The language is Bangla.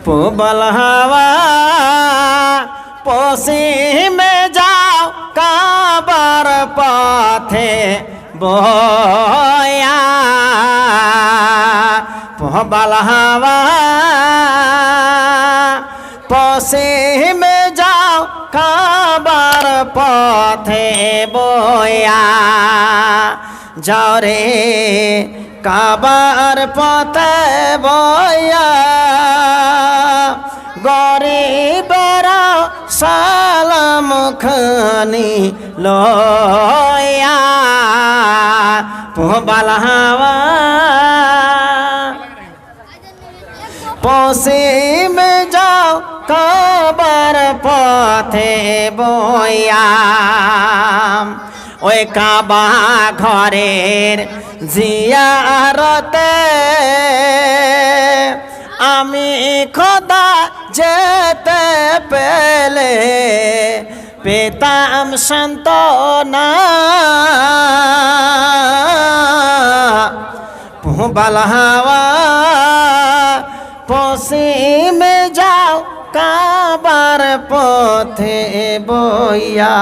প্রবল হাওয়া পশ্চিমে যাও কাবার পথে বয়া প্রবল হাওয়া পশ্চিমে যাও কাবার পথে বয়া যাও রে কাবার পথে বয়া গরিবেরা সালাম খানি লয়া প্রবল হাওয়া পশ্চিমে যাও কাবার পথে বয়া ওই কাবা ঘরের জিয়ারতে আমি খোদা যেতে পেলে পেতাম সান্ত্বনা প্রবল হাওয়া পশ্চিমে যাও কাবার পথে বইয়া।